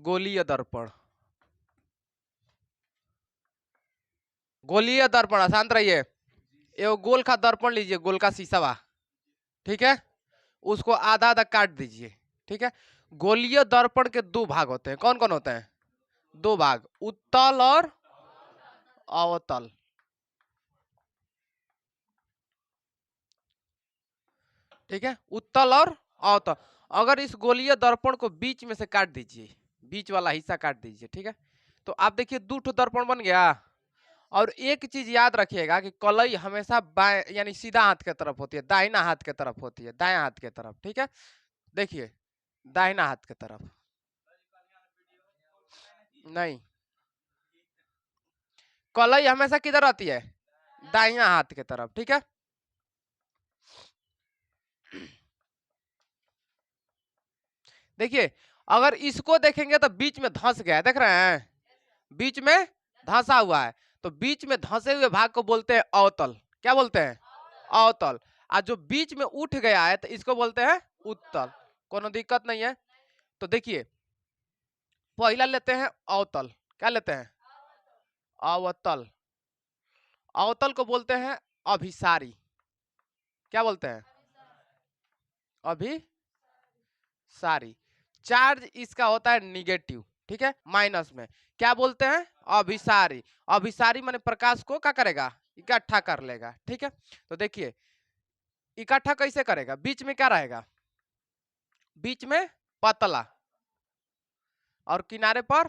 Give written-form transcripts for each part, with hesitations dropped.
गोलीय दर्पण। गोलीय दर्पण, शांत रहिए। ये गोल का दर्पण लीजिए, गोल का शीशा, ठीक है, उसको आधा आधा काट दीजिए, ठीक है। गोलीय दर्पण के दो भाग होते हैं, कौन कौन होते हैं? दो भाग, उत्तल और अवतल। ठीक है, उत्तल और अवतल। अगर इस गोलीय दर्पण को बीच में से काट दीजिए, बीच वाला हिस्सा काट दीजिए, ठीक है, तो आप देखिए दो ठो दर्पण बन गया। और एक चीज याद रखिएगा कि कलई हमेशा बाएं यानी सीधा हाथ की तरफ होती है, दाहिना हाथ की तरफ होती है, दायां हाथ की तरफ, ठीक है। देखिए दाहिना हाथ की तरफ नहीं, कलई हमेशा किधर रहती है? दाहिना हाथ की तरफ, ठीक है। देखिए अगर इसको देखेंगे तो बीच में धंस गया है, देख रहे हैं, बीच में धंसा हुआ है, तो बीच में धंसे हुए भाग को बोलते हैं अवतल। क्या बोलते हैं? अवतल। और जो बीच में उठ गया है तो इसको बोलते हैं उत्तल। कोनो दिक्कत नहीं है। तो देखिए पहला लेते हैं अवतल। क्या लेते हैं? अवतल। अवतल को बोलते हैं अभिसारी। क्या बोलते हैं? अभिसारी। चार्ज इसका होता है निगेटिव, ठीक है, माइनस में। क्या बोलते हैं? अभिसारी। अभिसारी माने प्रकाश को क्या करेगा? इकट्ठा कर लेगा, ठीक है। तो देखिए इकट्ठा कैसे करेगा? बीच में क्या रहेगा? बीच में पतला और किनारे पर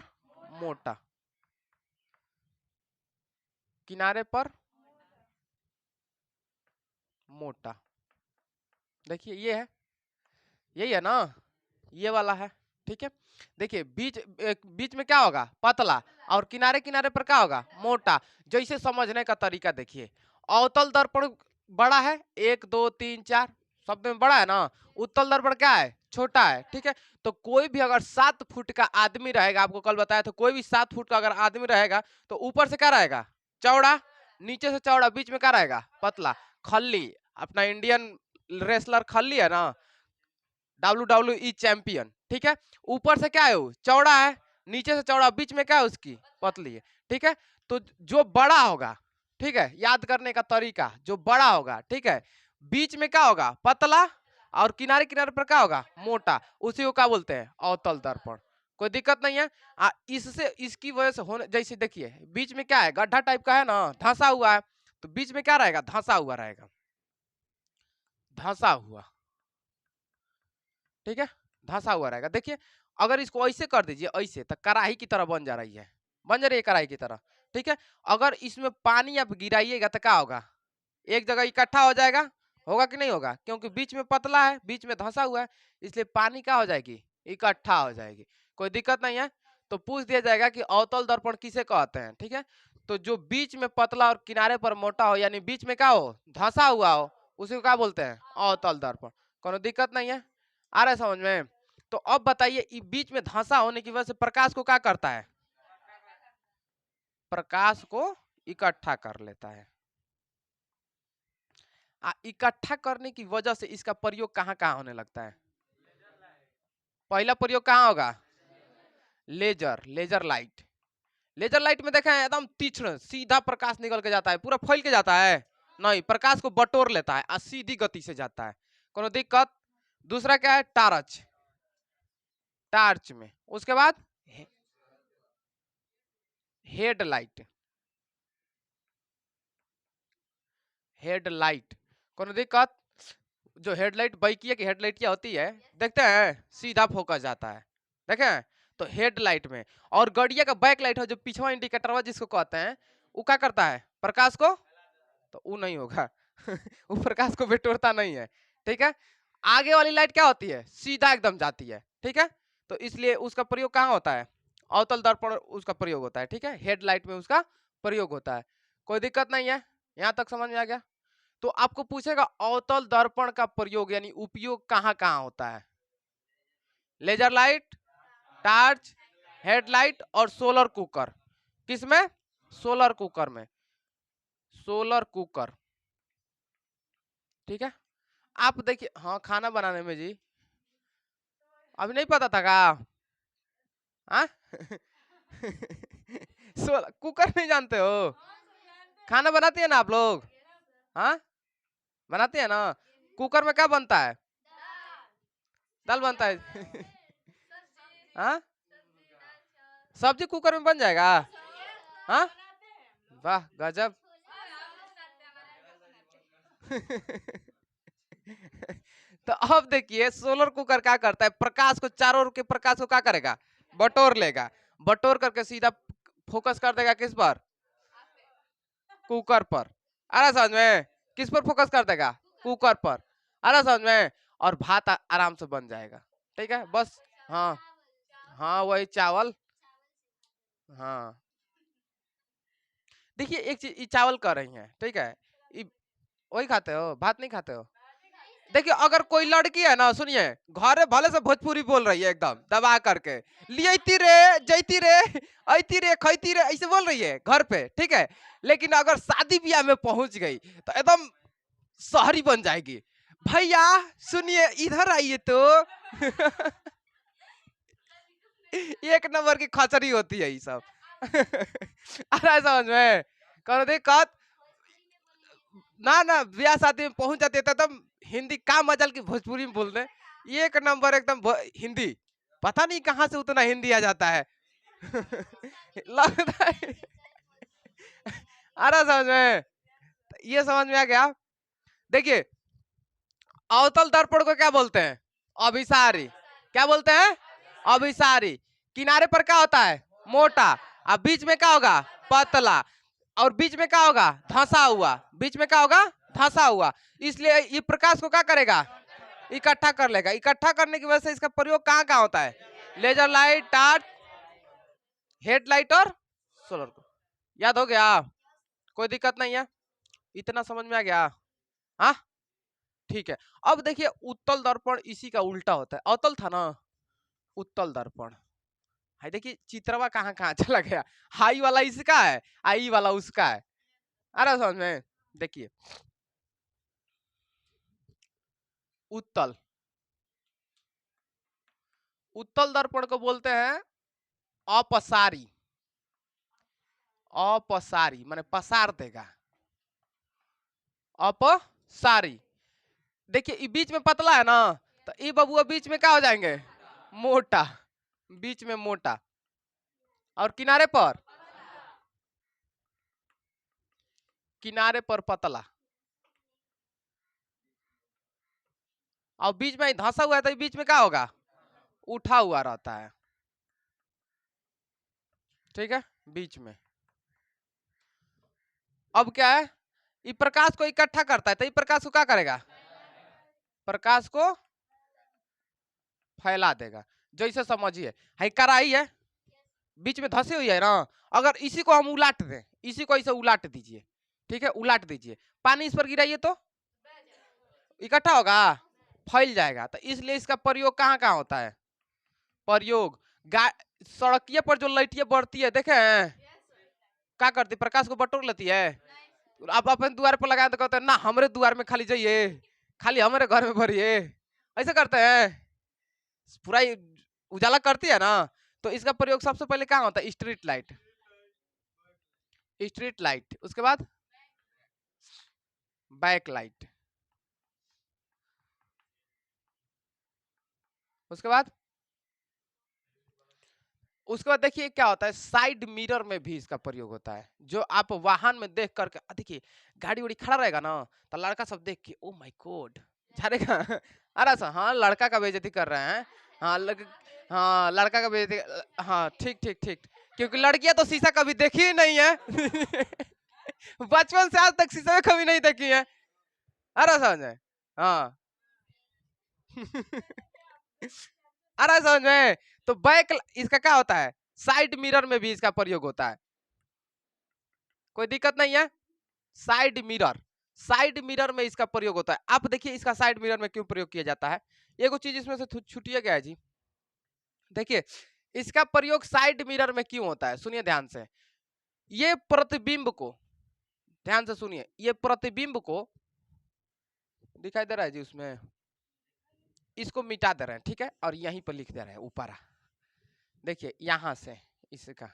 मोटा। किनारे पर मोटा। देखिए ये है, यही है ना, ये वाला है, ठीक है। देखिए बीच में क्या होगा? पतला, और किनारे किनारे पर क्या होगा? मोटा। जैसे समझने का तरीका देखिए, अवतल दर्पण बड़ा है, 1 2 3 4 शब्द में बड़ा है ना, उत्तल दर्पण क्या है? छोटा है, ठीक है। तो कोई भी अगर 7 फुट का आदमी रहेगा, आपको कल बताया था, कोई भी 7 फुट का अगर आदमी रहेगा तो ऊपर से क्या रहेगा? चौड़ा, नीचे से चौड़ा, बीच में क्या रहेगा? पतला। खल्ली, अपना इंडियन रेसलर खल्ली है ना, WWE चैंपियन, ठीक है। ऊपर से क्या है? वो चौड़ा है, नीचे से चौड़ा, बीच में क्या है? उसकी पतली है, ठीक है। तो जो बड़ा होगा, ठीक है, याद करने का तरीका, जो बड़ा होगा, ठीक है, बीच में क्या होगा? पतला, और किनारे किनारे पर क्या होगा? मोटा। उसी को क्या बोलते हैं? अवतल दर्पण। कोई दिक्कत नहीं है। इससे इसकी वजह से होने, जैसे देखिए बीच में क्या है? गड्ढा टाइप का है ना, धंसा हुआ है, तो बीच में क्या रहेगा? धंसा हुआ रहेगा, धंसा हुआ, ठीक है, धंसा हुआ रहेगा। देखिए अगर इसको ऐसे कर दीजिए, ऐसे, तो कढ़ाई की तरह बन जा रही है, बन जा रही है कढ़ाई की तरह, ठीक है। अगर इसमें पानी आप गिराइएगा तो क्या होगा? एक जगह इकट्ठा हो जाएगा, होगा कि नहीं होगा? क्योंकि बीच में पतला है, बीच में धंसा हुआ है, इसलिए पानी क्या हो जाएगी? इकट्ठा हो जाएगी। कोई दिक्कत नहीं है। तो पूछ दिया जाएगा कि अवतल दर्पण किसे कहते हैं, ठीक है। तो जो बीच में पतला और किनारे पर मोटा हो, यानी बीच में क्या हो? धंसा हुआ हो, उसी को क्या बोलते हैं? अवतल दर्पण। कोनो दिक्कत नहीं है, आ रहा है समझ में? तो अब बताइए बीच में धंसा होने की वजह से प्रकाश को क्या करता है? प्रकाश को इकट्ठा कर लेता है। इकट्ठा करने की वजह से इसका प्रयोग कहाँ कहाँ होने लगता है? पहला प्रयोग कहाँ होगा? Laser, laser light. Laser light में देखें एकदम तीक्ष्ण सीधा प्रकाश निकल के जाता है, पूरा फैल के जाता है नहीं, प्रकाश को बटोर लेता है और सीधी गति से जाता है। कोनो दिक्कत? दूसरा क्या है? टार्च। टार्च में उसके बाद हेडलाइट। हेडलाइट, कोनो दिक्कत? जो हेडलाइट बाइकिया की हेडलाइट क्या होती है, देखते हैं, सीधा फोकस जाता है, देखें। तो हेडलाइट में, और गाड़िया का बैक लाइट है जो पिछवा इंडिकेटर जिसको कहते हैं, वो क्या करता है? प्रकाश को, तो वो नहीं होगा वो प्रकाश को बटोरता नहीं है, ठीक है। आगे वाली लाइट क्या होती है? सीधा एकदम जाती है, ठीक है। तो इसलिए उसका प्रयोग कहाँ होता है? अवतल दर्पण उसका प्रयोग होता है, ठीक है, हेडलाइट में उसका प्रयोग होता है। कोई दिक्कत नहीं है, यहां तक समझ में आ गया? तो आपको पूछेगा अवतल दर्पण का प्रयोग यानी उपयोग कहाँ कहाँ होता है? लेजर लाइट, टार्च, हेडलाइट और सोलर कुकर। किसमें? सोलर कुकर में। सोलर कुकर, ठीक है। आप देखिए, हाँ खाना बनाने में जी, अभी नहीं पता था का? हाँ कुकर नहीं जानते हो? खाना बनाते हैं ना आप लोग? हाँ बनाते हैं ना? कुकर में क्या बनता है? दाल बनता है हाँ सब्जी कुकर में बन जाएगा? हाँ वाह गजब तो अब देखिए सोलर कुकर क्या करता है, प्रकाश को चारों ओर के प्रकाश को क्या करेगा? बटोर लेगा, बटोर करके सीधा फोकस कर देगा किस पर? कुकर पर। आ रहा समझ में? किस पर फोकस कर देगा? कुकर पर। आ रहा समझ में? और भात आराम से बन जाएगा। ठीक है बस। हाँ हाँ वही चावल। हाँ देखिए एक चीज, ये चावल कर रही है ठीक है, वही खाते हो, भात नहीं खाते हो? देखिए अगर कोई लड़की है ना, सुनिए, घरे भले से भोजपुरी बोल रही है एकदम दबा करके, लियती रे जैती रे ऐती रे खैती रे ऐसे बोल रही है घर पे, ठीक है, लेकिन अगर शादी ब्याह में पहुंच गई तो एकदम शहरी बन जाएगी। भैया सुनिए इधर आइए तो एक नंबर की खचरी होती है ये सब अरे समझ में? करो दिक्कत ना ना, ब्याह शादी में पहुंच जाते हैं तो एकदम हिंदी का मजल की भोजपुरी में बोल रहे, एक नंबर एकदम हिंदी, पता नहीं कहाँ से उतना हिंदी आ जाता है लगता है आ रहा समझ में? ये समझ में आ गया? देखिए अवतल दर्पण को क्या बोलते हैं? अभिसारी। क्या बोलते हैं? अभिसारी। किनारे पर क्या होता है? मोटा। अब बीच में क्या होगा? पतला। और बीच में क्या होगा? धंसा हुआ। बीच में क्या होगा? धंसा हुआ। इसलिए ये प्रकाश को क्या करेगा? इकट्ठा कर लेगा। इकट्ठा करने की वजह से इसका प्रयोग कहाँ कहाँ होता है? लेजर लाइट, टार्च, हेडलाइट और सोलर को। याद हो गया? कोई दिक्कत नहीं है? इतना समझ में आ गया? हाँ ठीक है। अब देखिए उत्तल दर्पण इसी का उल्टा होता है, अवतल था ना, उत्तल दर्पण। हाय देखिए चित्रवा कहाँ कहाँ चला गया, हाई वाला इसका है, आई वाला उसका है। आ रहा समझ में? देखिए उत्तल, उत्तल दर्पण को बोलते हैं अपसारी। अपसारी माने पसार देगा, अपसारी। देखिए ये बीच में पतला है ना, तो ये बबुआ बीच में क्या हो जाएंगे? मोटा। बीच में मोटा और किनारे पर, किनारे पर पतला, और बीच में धंसा हुआ है तो बीच में क्या होगा? उठा हुआ रहता है। ठीक है बीच में। अब क्या है? ये प्रकाश को इकट्ठा करता है, तो ये प्रकाश को क्या करेगा? प्रकाश को फैला देगा। जैसे समझिए है कढ़ाई है, बीच में धंसी हुई है ना, अगर इसी को हम उलाट दें, इसी को ऐसे उलाट दीजिए, ठीक है, उलाट दीजिए, पानी इस पर गिराइए तो इकट्ठा होगा, फैल जाएगा। तो इसलिए इसका प्रयोग कहाँ कहाँ होता है? प्रयोग सड़किए पर जो लाइटियां बढ़ती है देखे हैं, क्या करती? प्रकाश को बटोर लेती है। आप अपने द्वार पर लगाए तो कहते हैं ना हमारे द्वार में खाली जाइए, खाली हमारे घर में भरिए, ऐसे करते हैं, पूरा उजाला करती है ना। तो इसका प्रयोग सबसे पहले कहाँ होता है? Street light. स्ट्रीट लाइट, उसके बाद बैक लाइट, उसके बाद देखिए क्या होता है, साइड मिरर में भी इसका प्रयोग होता है। जो आप वाहन में देख करके देखिए, गाड़ी उड़ी खड़ा रहेगा ना, तो लड़का सब देख के ओ माय गॉड झाड़ेगा अरे सर हाँ लड़का का बेइज्जती कर रहे हैं, हाँ हाँ लड़का का बेइज्जती, हाँ ठीक ठीक ठीक, क्योंकि लड़कियां तो शीशा कभी देखी ही नहीं है बचपन से आज तक शीशा में कभी नहीं देखी है। अरे समझ में? हाँ अरे समझ में? तो बैक इसका क्या होता है? साइड मिरर में भी इसका प्रयोग होता है, कोई दिक्कत नहीं है। साइड मिरर, साइड मिरर में इसका प्रयोग होता है। आप देखिए इसका साइड मिरर में क्यों प्रयोग किया जाता है, एगो चीज इसमें से छूटिए गया है जी। देखिए इसका प्रयोग साइड मिरर में क्यों होता है, सुनिए ध्यान से। ये प्रतिबिंब को, ध्यान से सुनिए, ये प्रतिबिंब को दिखाई दे रहा है जी उसमें, इसको मिटा दे रहे हैं, ठीक है, और यहीं पर लिख दे रहे हैं ऊपर। देखिए यहां से इसका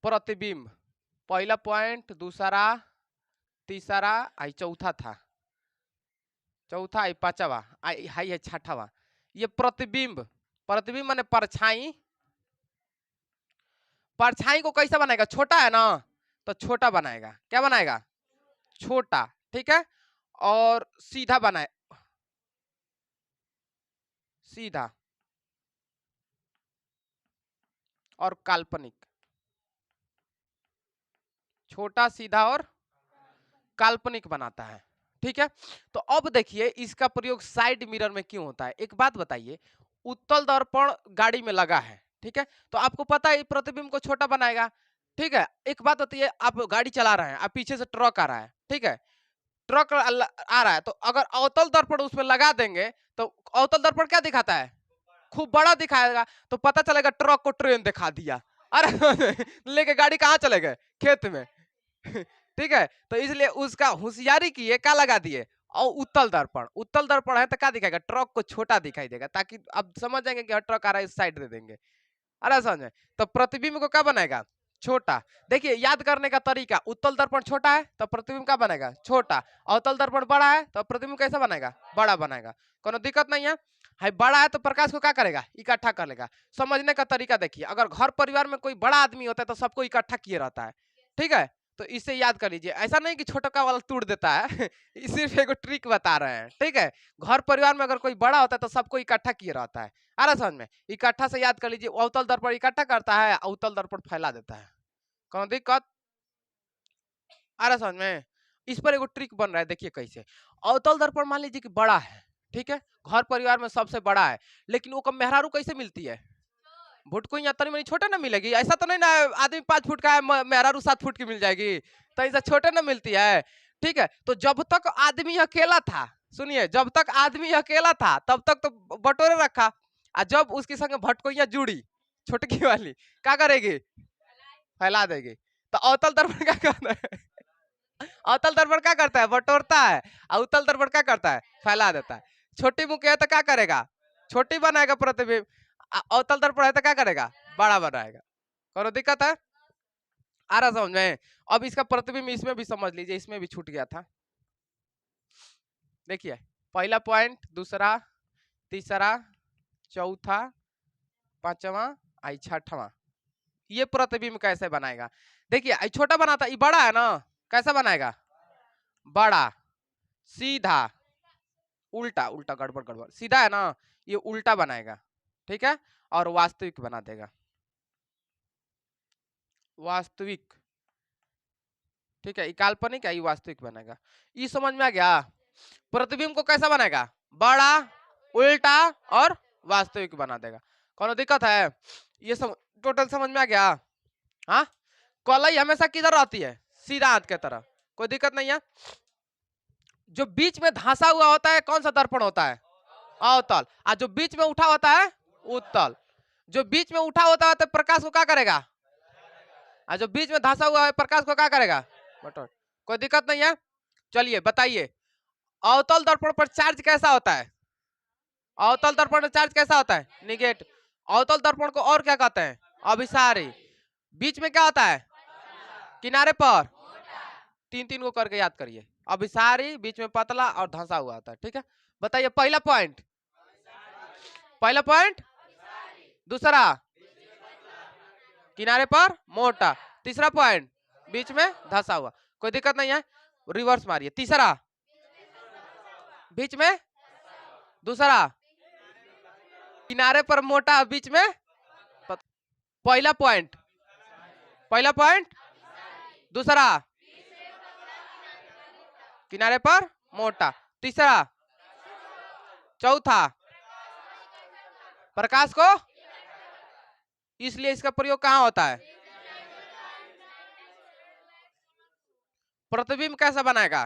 प्रतिबिंब, पहला पॉइंट, दूसरा, तीसरा, आई चौथा था, चौथा, आई पांचवा, आई हाई है छठवा। ये प्रतिबिंब, प्रतिबिंब माने परछाई। परछाई को कैसा बनाएगा? छोटा है ना, तो छोटा बनाएगा। क्या बनाएगा? छोटा। ठीक है, और सीधा बनाए, सीधा और काल्पनिक। छोटा, सीधा और काल्पनिक बनाता है। ठीक है, तो अब देखिए इसका प्रयोग साइड मिरर में क्यों होता है। एक बात बताइए, उत्तल दर्पण गाड़ी में लगा है, ठीक है, तो आपको पता है प्रतिबिंब को छोटा बनाएगा। ठीक है, एक बात बताइए, आप गाड़ी चला रहे हैं, आप पीछे से ट्रक आ रहा है, ठीक है, ट्रक आ रहा है, तो अगर अवतल दर्पण उसमें लगा देंगे तो अवतल दर्पण क्या दिखाता है? खूब बड़ा दिखाएगा, तो पता चलेगा ट्रक को ट्रेन दिखा दिया। अरे लेके गाड़ी कहाँ चले गए? खेत में। ठीक है, तो इसलिए उसका होशियारी किए, क्या लगा दिए? और उत्तल दर्पण, उत्तल दर्पण है तो क्या दिखाएगा? ट्रक को छोटा दिखाई देगा, ताकि अब समझ जाएंगे कि ट्रक आ रहा है, इस साइड दे देंगे। अरे समझे, तो प्रतिबिंब को क्या बनाएगा? छोटा। देखिए याद करने का तरीका, उत्तल दर्पण छोटा है तो प्रतिबिंब क्या बनेगा? छोटा। अवतल दर्पण बड़ा है तो प्रतिबिंब कैसा बनेगा? बड़ा बनेगा। कोनो दिक्कत नहीं है। है बड़ा है तो प्रकाश को क्या करेगा? इकट्ठा कर लेगा। समझने का तरीका देखिए, अगर घर परिवार में कोई बड़ा आदमी होता है तो सबको इकट्ठा किए रहता है। ठीक है, तो इससे याद कर लीजिए, ऐसा नहीं कि छोटा का वाला तोड़ देता है सिर्फ एक ट्रिक बता रहे हैं। ठीक है, घर परिवार में अगर कोई बड़ा होता है तो सबको इकट्ठा किए रहता है। आ रहा समझ में? इकट्ठा से याद कर लीजिए, अवतल दर्पण इकट्ठा करता है, अवतल दर्पण फैला देता है। कौन दिक्कत? आ रहा समझ में? इस पर एगो ट्रिक बन रहा है, देखिए कैसे। अवतल दर्पण मान लीजिए कि बड़ा है, ठीक है, घर परिवार में सबसे बड़ा है, लेकिन वो मेहरारू कैसे मिलती है? भुटको यहाँ तनी मनी छोटे ना मिलेगी, ऐसा तो नहीं ना आदमी 5 फुट का है, मेहरारू 7 फुट की मिल जाएगी, तो ऐसा छोटे ना मिलती है। ठीक है, तो जब तक आदमी अकेला था, सुनिए, जब तक आदमी अकेला था तब तक तो बटोरे रखा, और जब उसके संग भटकोइया जुड़ी छोटकी वाली, क्या करेगी? फैला देगी। तो अवतल दर्पण क्या करता है? अवतल दर्पण क्या करता है? बटोरता है। और उत्तल दर्पण क्या करता है? फैला देता है। छोटी मुख है तो क्या करेगा? छोटी बनाएगा प्रतिबिंब। अवतल दर्पण है तो क्या करेगा? बड़ा बनाएगा। करो दिक्कत है? आ रहा समझ में? अब इसका प्रतिबिंब इसमें भी समझ लीजिए, इसमें भी छूट गया था। देखिए पहला पॉइंट, दूसरा, तीसरा, चौथा, पांचवा, आई छठवा। ये प्रतिबिंब कैसे बनाएगा? देखिए छोटा बनाता, ये बड़ा है ना, कैसा बनाएगा? बड़ा, सीधा, उल्टा, उल्टा गड़बड़ गड़बड़, सीधा है ना, ये उल्टा बनाएगा। ठीक है, और वास्तविक बना देगा, वास्तविक। ठीक है, ये काल्पनिक है, ये वास्तविक बनेगा। ये समझ में आ गया? प्रतिबिंब को कैसा बनाएगा? बड़ा, उल्टा और वास्तविक बना देगा। कोनो दिक्कत है? ये सब टोटल समझ में आ गया? हाँ, कलई हमेशा किधर रहती है? सीधा हाथ के तरह, कोई दिक्कत नहीं है। जो बीच में धंसा हुआ होता है कौन सा दर्पण होता है? अवतल। और जो बीच में उठा होता है उत्तल। जो बीच में उठा होता है तो प्रकाश को क्या करेगा? और जो बीच में धंसा हुआ है प्रकाश को क्या करेगा? बटोर। कोई दिक्कत नहीं है। चलिए बताइए, अवतल दर्पण पर चार्ज कैसा होता है? अवतल दर्पण पर चार्ज कैसा होता है? निगेटिव। अवतल दर्पण को और क्या कहते हैं? अभिसारी। बीच में क्या होता है? किनारे पर तीन तीन को करके याद करिए, अभिसारी, बीच में पतला और धंसा हुआ होता है। ठीक है, बताइए पहला पॉइंट, पहला पॉइंट, दूसरा किनारे पर मोटा, तीसरा पॉइंट बीच में धंसा हुआ, कोई दिक्कत नहीं है। रिवर्स मारिए, तीसरा बीच में, दूसरा किनारे पर मोटा, बीच में पहला पॉइंट, पहला पॉइंट, दूसरा किनारे पर मोटा, तीसरा, चौथा प्रकाश को, इसलिए इसका प्रयोग कहां होता है? प्रतिबिंब कैसा बनाएगा?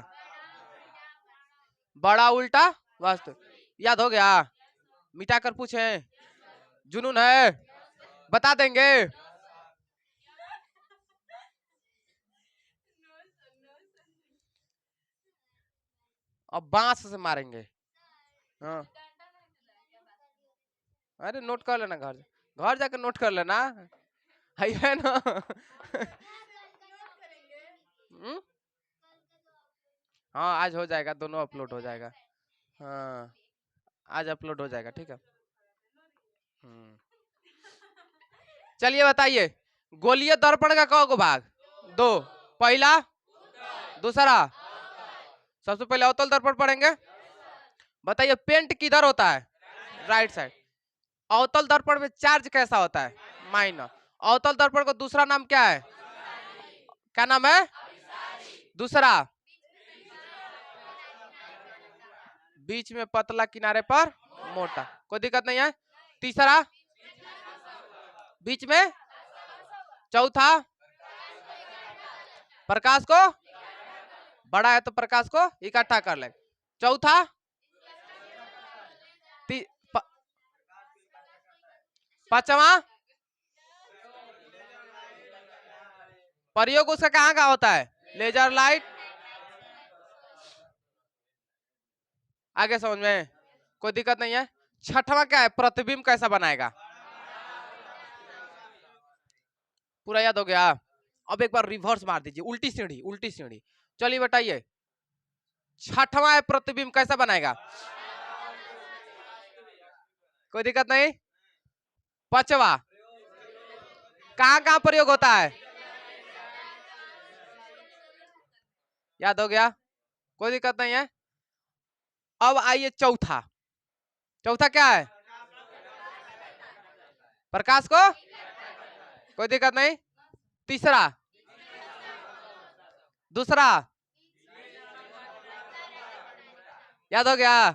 बड़ा, उल्टा, वास्तु। याद हो गया? मिटा कर पूछे? जुनून है? बता देंगे? अब बांस से मारेंगे। हाँ, अरे नोट कर लेना घर से। घर जाकर नोट कर लेना है ना। हाँ आज हो जाएगा, दोनों अपलोड हो जाएगा। हाँ आज अपलोड हो जाएगा, ठीक है। चलिए बताइए, गोलीय दर्पण का कौ गो भाग? दो। पहला, दूसरा। सबसे पहले अवतल दर्पण पढ़ेंगे। बताइए पेंट किधर होता है? Right side. अवतल दर्पण में चार्ज कैसा होता है? माइनस। अवतल दर्पण का दूसरा नाम क्या है? क्या नाम है दूसरा? बीच में पतला, किनारे पर मोटा, कोई दिक्कत नहीं है। तीसरा, बीच में। चौथा, प्रकाश को, बड़ा है तो प्रकाश को इकट्ठा कर ले। चौथा, पांचवा, प्रयोग उसका कहाँ का होता है? Laser light. आगे समझ में कोई दिक्कत नहीं है। छठवा क्या है? प्रतिबिंब कैसा बनाएगा? पूरा याद हो गया? अब एक बार रिवर्स मार दीजिए, उल्टी सीढ़ी, उल्टी सीढ़ी। चलिए बताइए, छठवा है प्रतिबिंब कैसा बनाएगा? कोई दिक्कत नहीं। पांचवा कहाँ कहाँ प्रयोग होता है? याद हो गया? कोई दिक्कत नहीं है। अब आइए चौथा। चौथा क्या है? प्रकाश को, कोई दिक्कत नहीं। तीसरा, दूसरा, याद हो गया?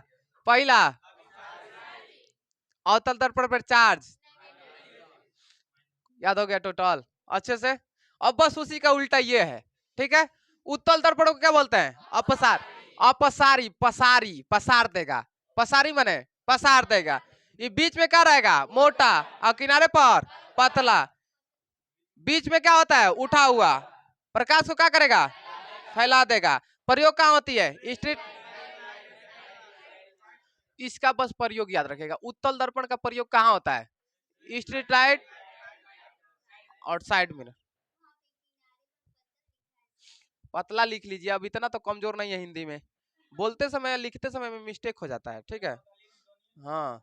पहला, अवतल दर्पण पर चार्ज, याद हो गया टोटल अच्छे से। अब बस उसी का उल्टा ये है, ठीक है। उत्तल दर्पण को क्या बोलते हैं? अपसार। अपसारी, पसारी, पसार देगा। पसारी माने पसार देगा। ये बीच में क्या रहेगा? मोटा, और किनारे पर पतला। बीच में क्या होता है? उठा हुआ। प्रकाश को क्या करेगा? फैला देगा। प्रयोग कहाँ होती है? स्ट्रीट। इसका बस प्रयोग याद रखेगा। उत्तल दर्पण का प्रयोग कहाँ होता है? स्ट्रीट लाइट और साइड मिरर। पतला लिख लीजिए, अब इतना तो कमजोर नहीं है हिंदी में, बोलते समय लिखते समय में मिस्टेक हो जाता है, ठीक है। हाँ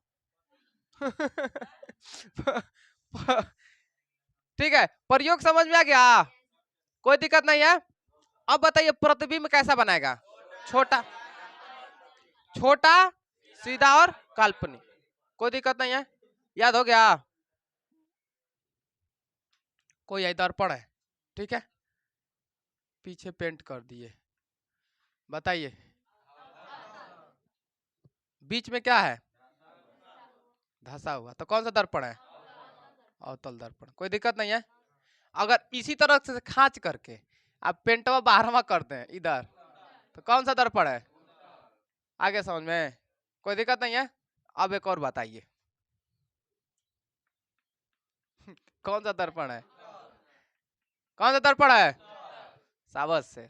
ठीक है, प्रयोग समझ में आ गया? कोई दिक्कत नहीं है। अब बताइए प्रतिबिंब कैसा बनाएगा? छोटा, छोटा, सीधा और काल्पनिक। कोई दिक्कत नहीं है, याद हो गया? कोई यही दर्पण है, ठीक है, पीछे पेंट कर दिए। बताइए बीच में क्या है? धसा हुआ, तो कौन सा दर्पण है? अवतल दर्पण। कोई दिक्कत नहीं है। अगर इसी तरह से खांच करके आप पेंटवा बारहवा करते हैं इधर, तो कौन सा दर्पण है? आगे समझ में कोई दिक्कत नहीं है। अब एक और बताइए कौन सा दर्पण है? कौन सा दर्पण है? साबस शेर।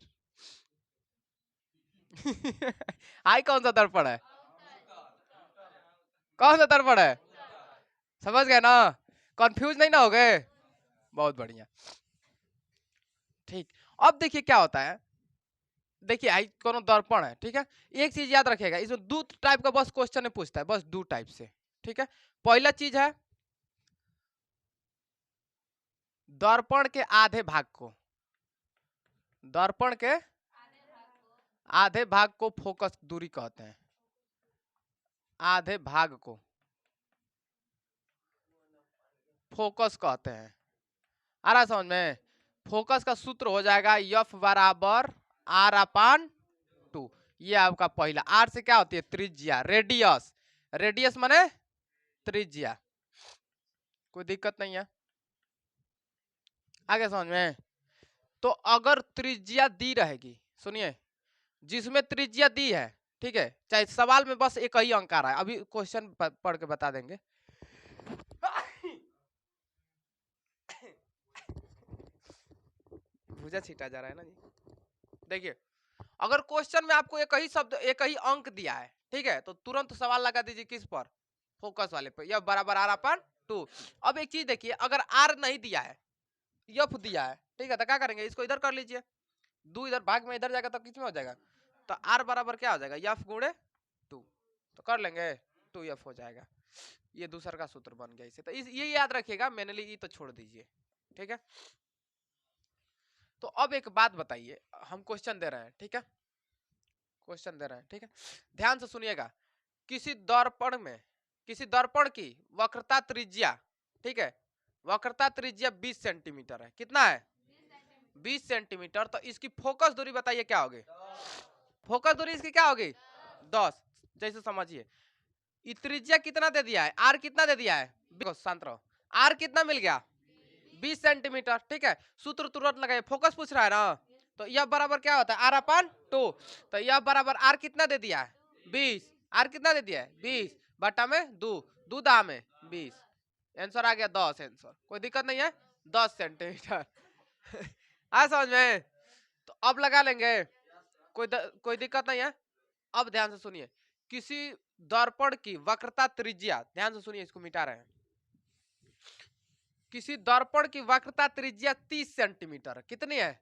आई कौन सा दर्पण है? कौन सा दर्पण है? समझ गए ना? कंफ्यूज नहीं ना हो गए? बहुत बढ़िया, ठीक। अब देखिए क्या होता है, देखिए आई कोनो दर्पण है, ठीक है। एक चीज याद रखेगा, इसमें दो टाइप का बस क्वेश्चन पूछता है, बस दो टाइप से, ठीक है। पहला चीज है दर्पण के आधे भाग को, दर्पण के आधे भाग को फोकस दूरी कहते हैं। आधे भाग को फोकस कहते हैं। आ रहा समझ में? फोकस का सूत्र हो जाएगा F बराबर R अपान 2। ये आपका पहला। R से क्या होती है? त्रिज्या, रेडियस। रेडियस माने त्रिज्या। कोई दिक्कत नहीं है, आगे समझ में? तो अगर त्रिज्या दी रहेगी, सुनिए, जिसमें त्रिज्या दी है, ठीक है, चाहे सवाल में बस एक ही अंक आ रहा है, अभी क्वेश्चन पढ़ के बता देंगे। भूजा छीटा जा रहा है ना जी। देखिए अगर क्वेश्चन में आपको एक ही शब्द, एक ही अंक दिया है, ठीक है, तो तुरंत सवाल लगा दीजिए किस पर? फोकस वाले पर। यह बराबर R अपान 2। अब एक चीज देखिए, अगर आर नहीं दिया है, एफ दिया है, ठीक है, तो क्या करेंगे, इसको इधर कर लीजिए, 2 इधर भाग में इधर जाएगा तो किस में हो जाएगा, तो आर बराबर क्या हो जाएगा, एफ गुणे 2, तो कर लेंगे 2f हो जाएगा। ये दूसरा का सूत्र बन गया इसे, तो ये याद रखिएगा, मैंने ये तो छोड़ दीजिए, ठीक है। तो अब एक बात बताइए, हम क्वेश्चन दे रहे हैं, ठीक है, क्वेश्चन दे रहे हैं, ठीक है, ध्यान से सुनिएगा। किसी दर्पण की वक्रता त्रिज्या, ठीक है, वक्रता त्रिज्या 20 सेंटीमीटर है, कितना है 20 सेंटीमीटर, तो इसकी फोकस दूरी बताइए क्या होगी, फोकस दूरी इसकी क्या होगी 10, जैसे समझिए, त्रिज्या कितना दे दिया है, आर कितना दे दिया है, शांत रहो, आर कितना मिल गया 20 सेंटीमीटर, ठीक है, सूत्र तुरंत लगाइए, फोकस पूछ रहा है ना, तो यह बराबर क्या होता है आर अपन 2, तो यह बराबर आर कितना दे दिया है 20, आर कितना दे दिया है 20 बटा में 2, 2 दा में 20, आंसर आ गया 10, आंसर कोई दिक्कत नहीं है 10 सेंटीमीटर आ समझ में, तो अब लगा लेंगे, कोई दिक्कत नहीं है। अब ध्यान से सुनिए, किसी दर्पण की वक्रता त्रिज्या, ध्यान से सुनिए, इसको मिटा रहे हैं, किसी दर्पण की वक्रता त्रिज्या 30 सेंटीमीटर, कितनी है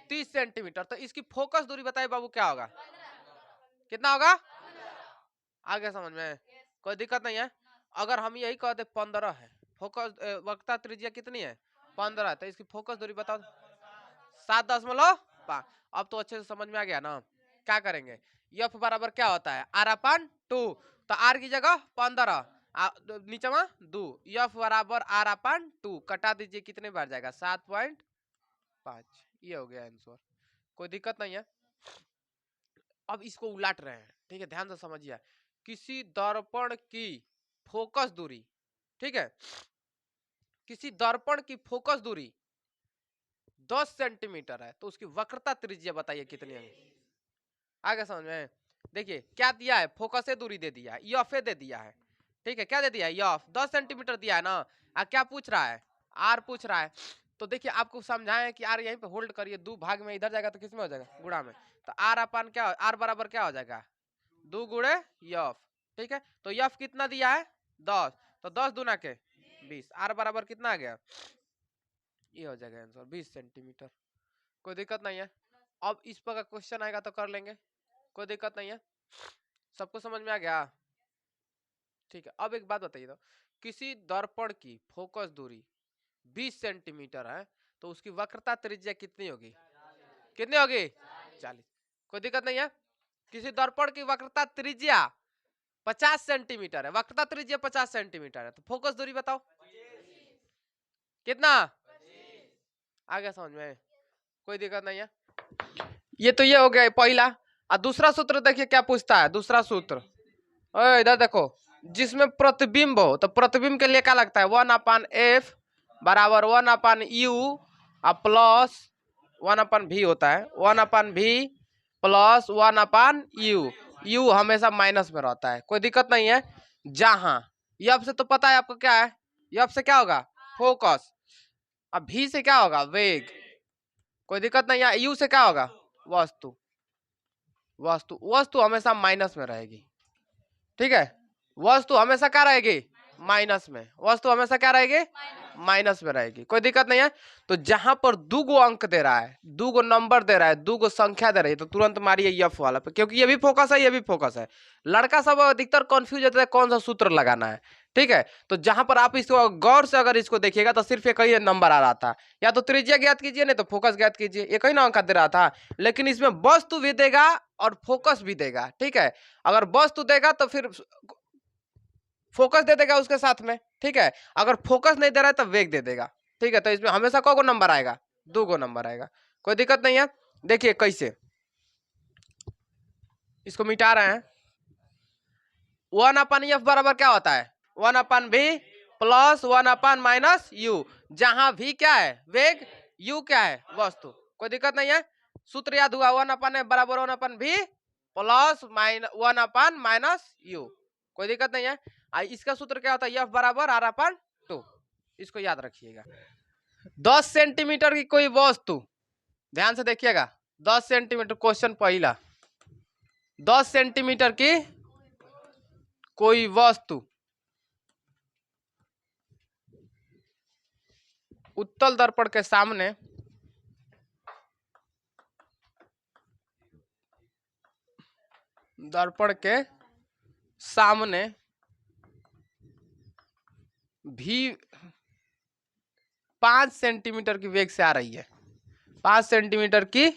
30 सेंटीमीटर, तो इसकी फोकस दूरी बताइए बाबू क्या होगा, कितना होगा, आ गया समझ में, कोई दिक्कत नहीं है। अगर हम यही कहते 15 है, फोकस वक्रता त्रिज्या कितनी है 15, तो इसकी फोकस दूरी बताओ 7.5। अब तो अच्छे से समझ में आ गया ना, क्या करेंगे, एफ बराबर क्या होता है आर अपन 2, तो आर की जगह 15, नीचे में 2, एफ बराबर आर अपन 2, कटा दीजिए कितने बार जाएगा 7.5, ये हो गया आंसर, कोई दिक्कत नहीं है। अब इसको उलट रहे हैं, ठीक है, ध्यान से समझिए, किसी दर्पण की फोकस दूरी, ठीक है, किसी दर्पण की फोकस दूरी 10 सेंटीमीटर है, तो उसकी वक्रता त्रिज्या बताइए कितनी है, आगे समझ में, देखिए क्या दिया है, फोकस से दूरी दे दिया है, यफ दे दिया है, ठीक है, क्या दे दिया है यफ 10 सेंटीमीटर दिया है ना, क्या पूछ रहा है आर पूछ रहा है, तो देखिए आपको समझाएं कि आर यहीं पे होल्ड करिए, 2 भाग में इधर जाएगा तो किस में हो जाएगा गुणा में, तो आर अपन क्या, आर बराबर क्या हो जाएगा 2 गुणे यफ, ठीक है, तो यफ कितना दिया है 10, तो 10 दूना के 20, आर बराबर कितना आ गया, ये हो जाएगा आंसर 20 सेंटीमीटर, कोई दिक्कत नहीं है। अब इस पर का क्वेश्चन आएगा तो कर लेंगे, कोई दिक्कत नहीं है, सबको समझ में आ गया, ठीक है। अब एक बात बताइए, तो किसी दर्पण की फोकस दूरी 20 सेंटीमीटर है, तो उसकी वक्रता त्रिज्या कितनी होगी, कितनी होगी 40, कोई दिक्कत नहीं है। किसी दर्पण की वक्रता त्रिज्या 50 सेंटीमीटर है, वक्रता त्रिज्या 50 सेंटीमीटर है, तो फोकस दूरी बताओ कितना, आ गया समझ में, कोई दिक्कत नहीं है। ये तो ये हो गया पहला, और दूसरा सूत्र देखिए क्या पूछता है, दूसरा सूत्र इधर देखो, जिसमें प्रतिबिंब हो, तो प्रतिबिंब के लिए क्या लगता है 1/f बराबर 1/u प्लस 1/v होता है, 1/v प्लस 1/u, u हमेशा माइनस में रहता है, कोई दिक्कत नहीं है। जहां एफ से तो पता है आपको क्या है, एफ से क्या होगा फोकस, अब v से क्या होगा वेग, कोई दिक्कत नहीं है, u से क्या होगा वस्तु, वस्तु हमेशा माइनस में रहेगी, ठीक है, वस्तु हमेशा क्या रहेगी माइनस में, वस्तु हमेशा क्या रहेगी माइनस में रहेगी, कोई दिक्कत नहीं है। तो जहां पर 2 गो अंक दे रहा है, 2 गो नंबर दे रहा है, 2 गो संख्या दे रही है, तो तुरंत मारिए एफ वाला पे, क्योंकि ये भी फोकस है ये भी फोकस है, लड़का सब अधिकतर कंफ्यूज होता है कौन सा सूत्र लगाना है, ठीक है। तो जहां पर आप इसको गौर से अगर इसको देखिएगा तो सिर्फ एक ही नंबर आ रहा था, या तो त्रिज्या ज्ञात कीजिए नहीं तो फोकस ज्ञात कीजिए, एक ही ना अंक दे रहा था, लेकिन इसमें वस्तु भी देगा और फोकस भी देगा, ठीक है। अगर वस्तु देगा तो फिर फोकस दे देगा उसके साथ में, ठीक है, अगर फोकस नहीं दे रहा है तो वेग दे देगा, ठीक है। तो इसमें हमेशा कौ गो नंबर आएगा 2 गो नंबर आएगा, कोई दिक्कत नहीं है। देखिए कैसे इसको मिटा रहे हैं, 1/f बराबर क्या होता है 1/v प्लस 1/-u, जहां v क्या है वेग, u क्या है वस्तु, कोई दिक्कत नहीं है। सूत्र याद हुआ 1/f बराबर 1/v प्लस 1/-u, कोई दिक्कत नहीं है। इसका सूत्र क्या होता है एफ बराबर r/2, इसको याद रखिएगा। 10 सेंटीमीटर की कोई वस्तु, ध्यान से देखिएगा 10 सेंटीमीटर, क्वेश्चन पहला, 10 सेंटीमीटर की कोई वस्तु उत्तल दर्पण के सामने भी 5 सेंटीमीटर की वेग से आ रही है, 5 सेंटीमीटर की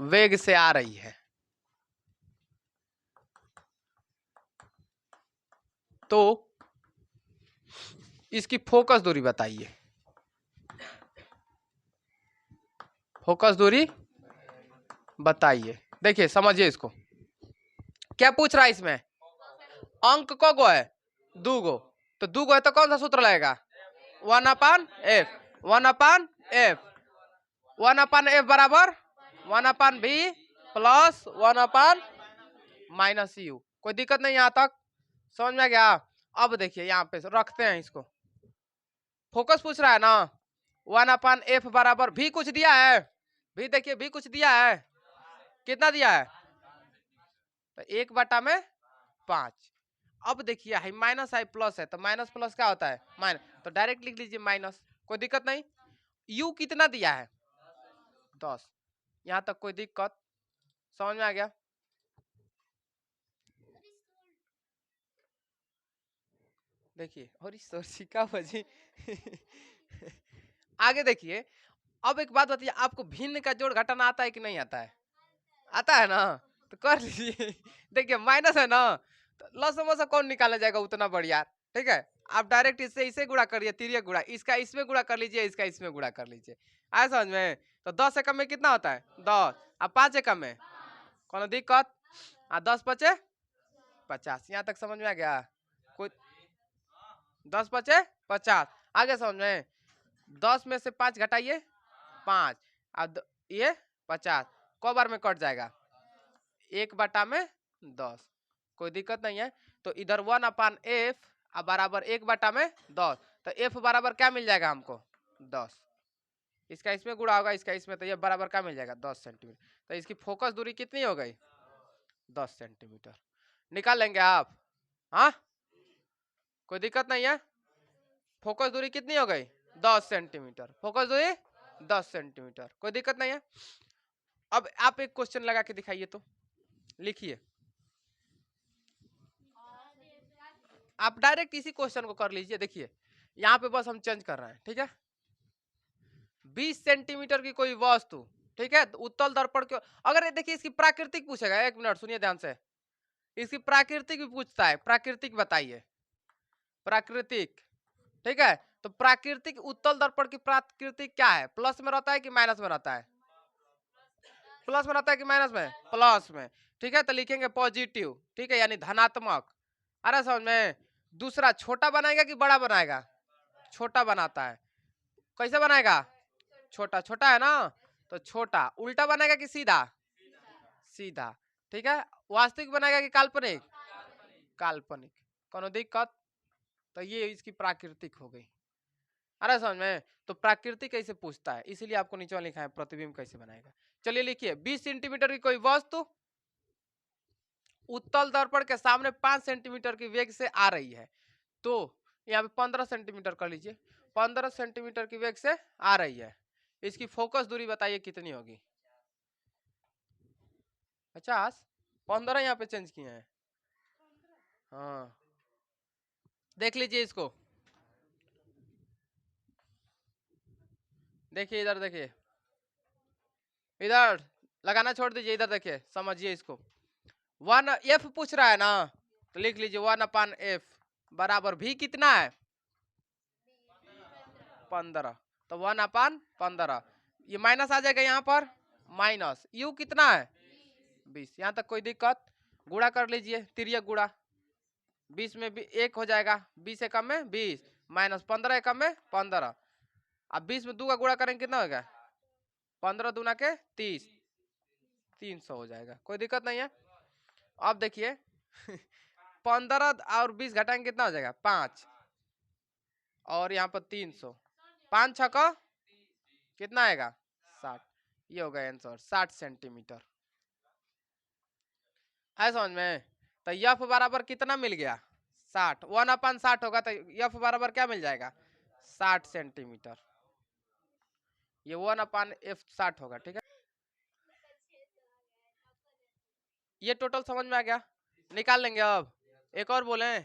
वेग से आ रही है, तो इसकी फोकस दूरी बताइए। फोकस दूरी बताइए। देखिए समझिए इसको, क्या पूछ रहा है इसमें, अंक को गो है, 2 गो, तो 2 गो है तो कौन सा सूत्र लगेगा, 1/f, 1/f, 1/f बराबर 1/v प्लस 1/-u। कोई दिक्कत नहीं यहां तक, समझ में आ गया। अब देखिए यहाँ पे रखते हैं इसको, फोकस पूछ रहा है ना, 1/f बराबर भी कुछ दिया है, भी देखिए भी कुछ दिया है, कितना दिया है, तो 1/5। अब देखिए हाई माइनस हाई प्लस है, तो माइनस प्लस क्या होता है माइनस, तो डायरेक्ट लिख लीजिए माइनस, कोई दिक्कत नहीं। यू कितना दिया है 10, यहां तक कोई दिक्कत, समझ में आ गया। देखिए और इस सोची का बजी आगे देखिए, अब एक बात बताइए, आपको भिन्न का जोड़ घटाना आता है कि नहीं आता है, आता है ना, तो कर लीजिए देखिए माइनस है ना, तो लसम से कौन निकाला जाएगा उतना बढ़िया, ठीक है। आप डायरेक्ट इससे इसे गुणा करिए, तिर्यक गुणा, इसका इसमें गुणा कर लीजिए, इसका इसमें गुणा कर लीजिए, आया समझ में। तो 10 एकम में कितना होता है 10, अब 5 एकम में कौन दिक्कत, 10 पचे 50, यहाँ तक समझ में आ गया। कोई 10 पचे 50, आगे समझ में, 10 में से 5 घटाइए 5, अब ये 50 क बार में कट जाएगा, 1/10, कोई दिक्कत नहीं है। तो इधर 1/f बराबर 1/10, तो f बराबर क्या मिल जाएगा हमको 10, इसका इसमें गुणा होगा, इसका इसमें, तो ये बराबर क्या मिल जाएगा 10 सेंटीमीटर। तो इसकी फोकस दूरी कितनी हो गई 10 सेंटीमीटर, निकाल लेंगे आप, हाँ कोई दिक्कत नहीं है। फोकस दूरी कितनी हो गई 10 सेंटीमीटर, फोकस दूरी 10 सेंटीमीटर, कोई दिक्कत नहीं है। अब आप एक क्वेश्चन लगा के दिखाइए, तो लिखिए, आप डायरेक्ट इसी क्वेश्चन को कर लीजिए। देखिए यहाँ पे बस हम चेंज कर रहे हैं, ठीक है। 20 सेंटीमीटर की कोई वस्तु, ठीक है, उत्तल दर्पण के, अगर देखिए इसकी प्राकृतिक पूछेगा, एक मिनट सुनिए ध्यान से, इसकी प्राकृतिक भी पूछता है, प्राकृतिक बताइए, प्राकृतिक, ठीक है। तो प्राकृतिक उत्तल दर्पण की प्राकृतिक क्या है, प्लस में रहता है कि माइनस में रहता है, प्लस में रहता है कि माइनस में, प्लस में, ठीक है। तो लिखेंगे पॉजिटिव, ठीक है, यानी धनात्मक, अरे समझ में। दूसरा छोटा बनाएगा कि बड़ा बनाएगा, छोटा बनाता है, कैसे बनाएगा, छोटा, छोटा है ना, तो छोटा, उल्टा बनाएगा कि सीधा, सीधा, ठीक है। वास्तविक बनाएगा कि काल्पनिक, काल्पनिक, कोनो दिक्कत। तो ये इसकी प्राकृतिक हो गई, अरे समझ में। तो प्राकृतिक कैसे पूछता है, इसीलिए आपको नीचे लिखा है प्रतिबिंब कैसे बनाएगा। चलिए लिखिए, 20 सेंटीमीटर की कोई वस्तु उत्तल दर्पण के सामने 5 सेंटीमीटर की वेग से आ रही है, तो यहाँ पे 15 सेंटीमीटर कर लीजिए, 15 सेंटीमीटर की वेग से आ रही है, इसकी फोकस दूरी बताइए कितनी होगी 50, 15 यहाँ पे चेंज किए हैं, हाँ देख लीजिए इसको, देखिए इधर, देखिए इधर लगाना छोड़ दीजिए, इधर देखिए समझिए इसको। 1f पूछ रहा है ना, तो लिख लीजिए 1/f बराबर भी कितना है 15, तो 1/15, ये माइनस आ जाएगा यहाँ पर, माइनस u कितना है 20, यहाँ तक कोई दिक्कत। गुणा कर लीजिए, तिर्यक गुणा, 20 में भी 1 हो जाएगा, 20 एकम में 20 माइनस 15 एकम में 15, अब 20 में 2 का गुणा करेंगे कितना होगा 15 दूना के 30, 300 हो जाएगा, कोई दिक्कत नहीं है। अब देखिए 15 और 20 घटाएंगे कितना हो जाएगा 5, और यहाँ पर 300, 5 6 का कितना आएगा 60, ये होगा आंसर 60 सेंटीमीटर, है समझ में। तो यफ बराबर कितना मिल गया 60, 1/60 होगा, तो यफ बराबर क्या मिल जाएगा 60 सेंटीमीटर, ये 1/f 60 होगा। ठीक है, ये टोटल समझ में आ गया, निकाल लेंगे। अब एक और बोले,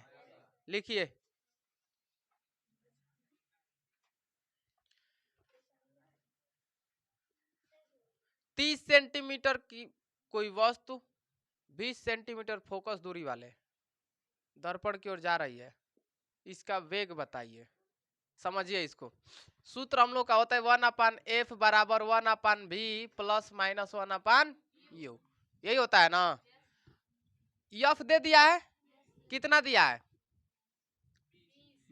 लिखिए 30 सेंटीमीटर की कोई वस्तु 20 सेंटीमीटर फोकस दूरी वाले दर्पण की ओर जा रही है, इसका वेग बताइए। समझिए इसको, सूत्र हम लोग का होता है 1/f बराबर 1/v प्लस माइनस 1/u, यही होता है ना। एफ दे दिया है, कितना दिया है,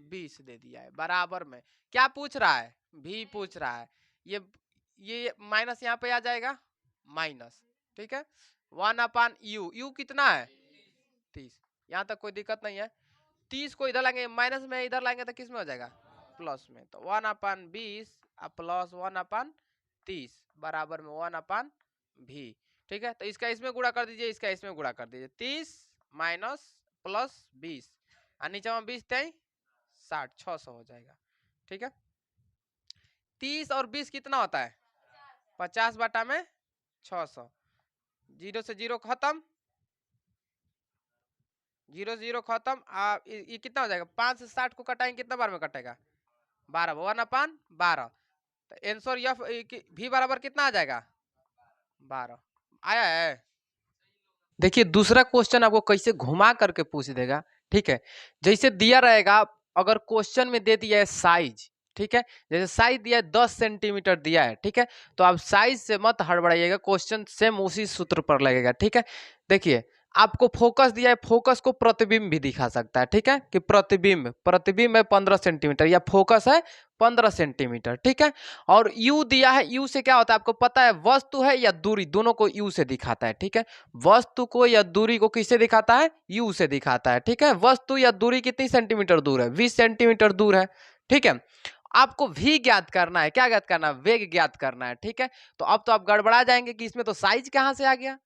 20 दे दिया है, बराबर में क्या पूछ रहा है, भी पूछ रहा है। ये माइनस यहाँ पे आ जाएगा, माइनस। ठीक है, 1/u, यू कितना है 30, यहाँ तक कोई दिक्कत नहीं है। 30 को इधर लाएंगे माइनस में, इधर लाएंगे तो किस में हो जाएगा, प्लस में। तो 1/20 प्लस 1/30 बराबर में 1/v। ठीक है, तो इसका इसमें गुणा कर दीजिए, इसका इसमें गुणा कर दीजिए, 30 माइनस प्लस 20, और नीचे में 20 थे 60, 600 हो जाएगा। ठीक है, 30 और 20 कितना होता है, 50 बटा में 600, 0 से 0 खत्म, 0 0 खत्म। ये कितना हो जाएगा, 5 से 60 को कटाएंगे कितना बार में कटेगा, 12, 1/12। तो आंसर एफ भी बराबर कितना आ जाएगा, 12 आया है। देखिए दूसरा क्वेश्चन आपको कैसे घुमा करके पूछ देगा। ठीक है, जैसे दिया रहेगा, अगर क्वेश्चन में दे दिया है साइज, ठीक है, जैसे साइज दिया है 10 सेंटीमीटर दिया है, ठीक है, तो आप साइज से मत हड़बड़ाइएगा, क्वेश्चन सेम उसी सूत्र पर लगेगा। ठीक है, देखिए आपको फोकस दिया है, फोकस को प्रतिबिंब भी दिखा सकता है। ठीक है, कि प्रतिबिंब प्रतिबिंब है 15 सेंटीमीटर, या फोकस है 15 सेंटीमीटर। ठीक है, और यू दिया है, यू से क्या होता है आपको पता है, वस्तु है या दूरी, दोनों को यू से दिखाता है। ठीक है, वस्तु को या दूरी को किससे दिखाता है, यू से दिखाता है। ठीक है, वस्तु या दूरी कितनी सेंटीमीटर दूर है, 20 सेंटीमीटर दूर है। ठीक है, आपको भी ज्ञात करना है, क्या ज्ञात करना है, वेग ज्ञात करना है। ठीक है, तो अब तो आप गड़बड़ा जाएंगे कि इसमें तो साइज कहां से आ गया।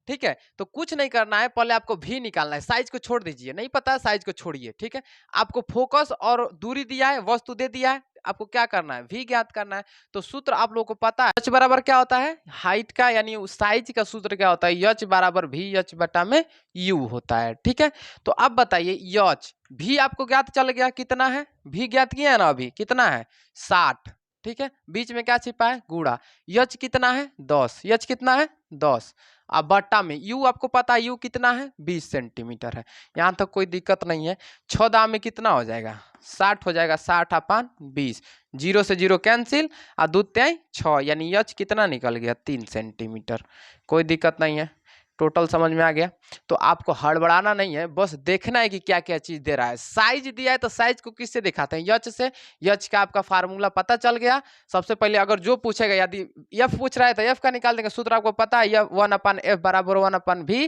ठीक है, तो कुछ नहीं करना है, पहले आपको भी निकालना है, साइज को छोड़ दीजिए, नहीं पता है साइज को छोड़िए। ठीक है, आपको फोकस और दूरी दिया है, वस्तु दे दिया है, आपको क्या करना है, भी ज्ञात करना है। तो सूत्र आप लोगों को पता है, एच बराबर क्या होता है, हाइट का यानी साइज का सूत्र क्या होता है, एच बराबर भी एच बटा में यू होता है। ठीक है, तो अब बताइए एच भी आपको ज्ञात चल गया, कितना है, भी ज्ञात किया है ना, अभी कितना है 60। ठीक है, बीच में क्या छिपा है, गुणा, एच कितना है 10, एच कितना है 10, अब बट्टा में यू आपको पता है, यू कितना है 20 सेंटीमीटर है, यहाँ तक कोई दिक्कत नहीं है। 6 दाम में कितना हो जाएगा, 60 हो जाएगा, 60/20, 0 से 0 कैंसिल, और 2 3 6, यानी एच कितना निकल गया 3 सेंटीमीटर। कोई दिक्कत नहीं है, टोटल समझ में आ गया। तो आपको हड़बड़ाना नहीं है, बस देखना है कि क्या क्या चीज दे रहा है। साइज दिया है तो साइज को किससे दिखाते हैं, एच से। एच का आपका फार्मूला पता चल गया। सबसे पहले अगर जो पूछेगा, यदि एफ पूछ रहा है तो एफ का निकाल देंगे, सूत्र आपको पता है, 1/f बराबर 1/v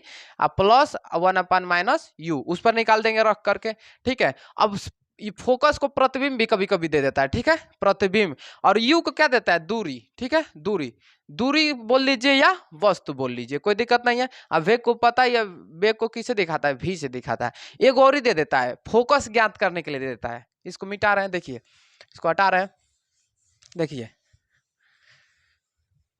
प्लस 1/-u, उस पर निकाल देंगे रख करके। ठीक है, अब ये फोकस को प्रतिबिंब भी कभी कभी दे देता है। ठीक है, प्रतिबिंब, और यू को क्या देता है, दूरी। ठीक है, दूरी, दूरी बोल लीजिए या वस्तु बोल लीजिए, कोई दिक्कत नहीं है। अब वेग को पता है, या वेग को किसे दिखाता है, भी से दिखाता है। एक और ही दे देता है, फोकस ज्ञात करने के लिए दे देता है। इसको मिटा रहे हैं, देखिए इसको हटा रहे हैं, देखिए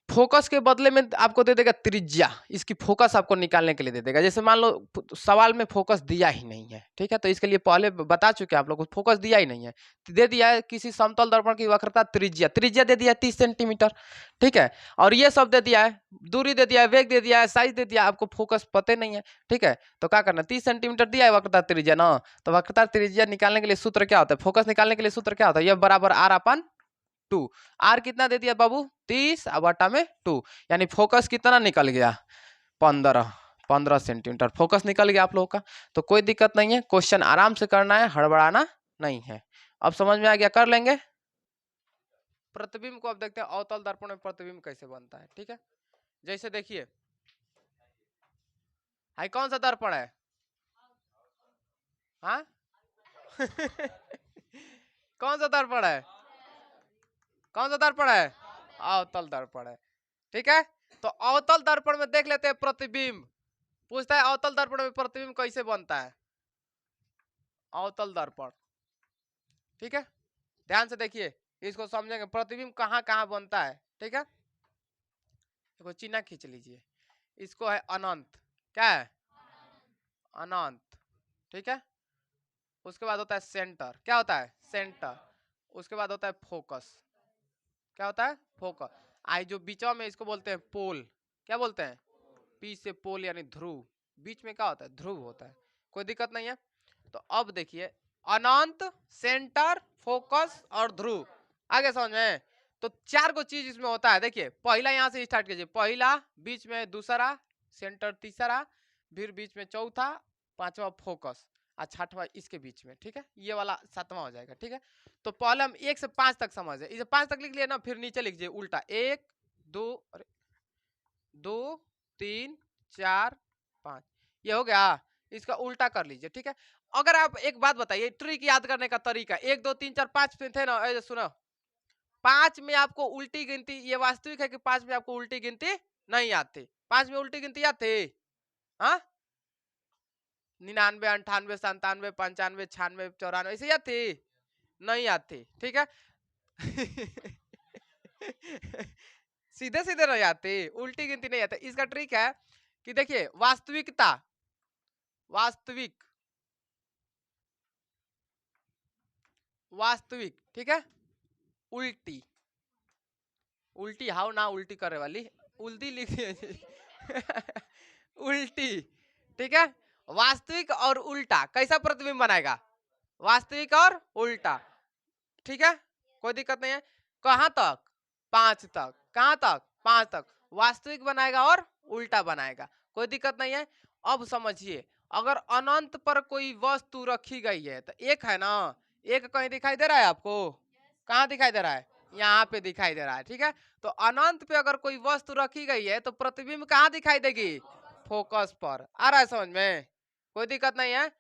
फोकस के बदले में आपको दे देगा त्रिज्या, इसकी फोकस आपको निकालने के लिए दे देगा। जैसे मान लो सवाल में फोकस दिया ही नहीं है, ठीक है, तो इसके लिए पहले बता चुके हैं आप लोग को, फोकस दिया ही नहीं है, तो दे दिया है किसी समतल दर्पण की वक्रता त्रिज्या, त्रिज्या दे दिया है 30 सेंटीमीटर। ठीक है, और ये सब दे दिया है, दूरी दे दिया है, वेग दे दिया है, साइज दे दिया है, आपको फोकस पता नहीं है। ठीक है, तो क्या करना, 30 सेंटीमीटर दिया है वक्रता त्रिज्या ना, तो वक्रता त्रिज्या निकालने के लिए सूत्र क्या होता है, फोकस निकालने के लिए सूत्र क्या होता है, यह बराबर r/2। आर कितना दे दिया बाबू, 30 बटा में 2, यानी फोकस कितना निकल गया, 15 सेंटीमीटर फोकस निकल गया आप लोगों का। तो कोई दिक्कत नहीं है, क्वेश्चन आराम से करना है, हड़बड़ाना नहीं है। अब समझ में आ गया, कर लेंगे। प्रतिबिंब को अब देखते हैं, अवतल दर्पण में प्रतिबिंब कैसे बनता है। ठीक है, जैसे देखिए हाई कौन सा दर्पण है, हाँ कौन सा दर्पण है, कौन सा दर्पण है, अवतल दर्पण है। ठीक है, तो अवतल दर्पण में देख लेते हैं प्रतिबिंब, पूछता है अवतल दर्पण में प्रतिबिंब कैसे बनता है, अवतल दर्पण। ठीक है, ध्यान से देखिए, इसको समझेंगे प्रतिबिंब कहाँ कहाँ बनता है। ठीक है, देखो चिन्ह खींच लीजिए, इसको है अनंत, क्या है अनंत। ठीक है, उसके बाद होता है सेंटर, क्या होता है सेंटर। उसके बाद होता है फोकस, क्या होता है फोकस। आई जो बीचवा में इसको बोलते हैं पोल, क्या बोलते हैं पी से पोल यानी ध्रुव, बीच में क्या होता है ध्रुव होता है, कोई दिक्कत नहीं है। तो अब देखिए अनंत, सेंटर, फोकस और ध्रुव, आगे समझ में। तो चार को चीज इसमें होता है। देखिए पहला यहाँ से स्टार्ट कीजिए, पहला, बीच में दूसरा, सेंटर तीसरा, फिर बीच में चौथा, पांचवा फोकस, और छठवा इसके बीच में। ठीक है, ये वाला सातवां हो जाएगा। ठीक है, तो पहले हम 1 से 5 तक समझ इसे 5 तक लिख लिया ना, फिर नीचे लिखिए उल्टा 1 2 2 3 4 5, ये हो गया। इसका उल्टा कर लीजिए। ठीक है, अगर आप एक बात बताइए ट्रिक याद करने का तरीका, 1 2 3 4 5 थे ना, सुनो 5 में आपको उल्टी गिनती, ये वास्तविक है कि 5 में आपको उल्टी गिनती नहीं आती, 5 में उल्टी गिनती आती, हाँ 99 98 97 95 96 94 ऐसे आती नहीं आती। ठीक है सीधे सीधे नहीं आती, उल्टी गिनती नहीं आती। इसका ट्रिक है कि देखिए वास्तविकता, वास्तविक, वास्तविक, ठीक है, उल्टी, उल्टी हाउ ना उल्टी करे वाली, उल्टी लिखिए उल्टी। ठीक है, वास्तविक और उल्टा कैसा प्रतिबिंब बनाएगा, वास्तविक और उल्टा। ठीक है, कोई दिक्कत नहीं है। कहां तक 5 तक, कहां तक 5 तक वास्तविक बनाएगा और उल्टा बनाएगा, कोई दिक्कत नहीं है। अब समझिए अगर अनंत पर कोई वस्तु रखी गई है तो एक है ना, एक कहीं दिखाई दे रहा है आपको, कहाँ दिखाई दे रहा है, यहाँ पे दिखाई दे रहा है। ठीक है, तो अनंत पे अगर कोई वस्तु रखी गई है तो प्रतिबिंब कहाँ दिखाई देगी, फोकस पर। आ रहा है समझ में, कोई दिक्कत नहीं है।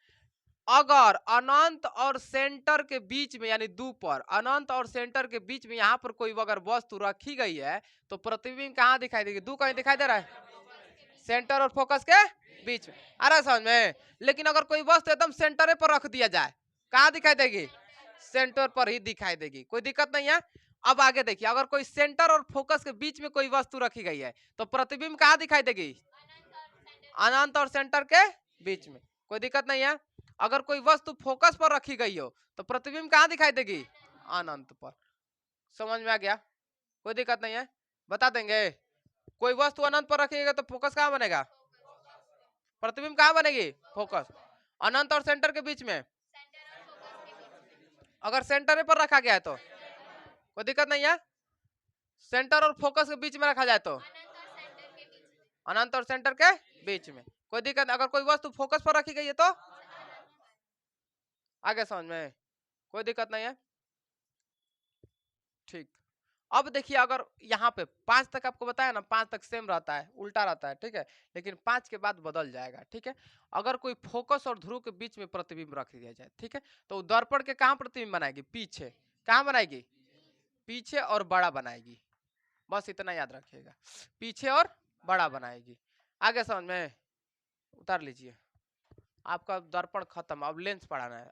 अगर अनंत और सेंटर के बीच में यानी दो पर, अनंत और सेंटर के बीच में यहाँ पर कोई अगर वस्तु रखी गई है तो प्रतिबिंब कहाँ दिखाई देगी, दो कहीं दिखाई दे रहा है, सेंटर और फोकस के बीच में। आ रहा है समझ में। लेकिन अगर कोई वस्तु एकदम सेंटर पर रख दिया जाए कहाँ दिखाई देगी, सेंटर पर ही दिखाई देगी, कोई दिक्कत नहीं है। अब आगे देखिए अगर कोई सेंटर और फोकस के बीच में कोई वस्तु रखी गई है तो प्रतिबिंब कहाँ दिखाई देगी, अनंत और सेंटर के बीच में, कोई दिक्कत नहीं है। अगर कोई वस्तु फोकस पर रखी गई हो तो प्रतिबिंब कहाँ दिखाई देगी, अनंत पर। समझ में आ गया, कोई दिक्कत नहीं है, बता देंगे। कोई वस्तु अनंत पर रखिएगा तो फोकस कहाँ बनेगा, प्रतिबिंब कहाँ बनेगी, फोकस। अनंत और सेंटर के बीच में, अगर सेंटर पर रखा गया है तो कोई दिक्कत नहीं है, सेंटर और फोकस के बीच में रखा जाए तो अनंत और सेंटर के बीच में, कोई दिक्कत। अगर कोई वस्तु फोकस पर रखी गई है तो आगे समझ में, कोई दिक्कत नहीं है। ठीक, अब देखिए अगर यहाँ पे 5 तक आपको बताया ना, 5 तक सेम रहता है, उल्टा रहता है। ठीक है, लेकिन 5 के बाद बदल जाएगा। ठीक है, अगर कोई फोकस और ध्रुव के बीच में प्रतिबिंब रख दिया जाए, ठीक है, तो दर्पण के कहाँ प्रतिबिंब बनाएगी, पीछे, कहाँ बनाएगी, पीछे और बड़ा बनाएगी, बस इतना याद रखिएगा, पीछे और बड़ा बनाएगी। आगे समझ में, उतार लीजिए, आपका दर्पण खत्म, अब लेंस पढ़ाना है।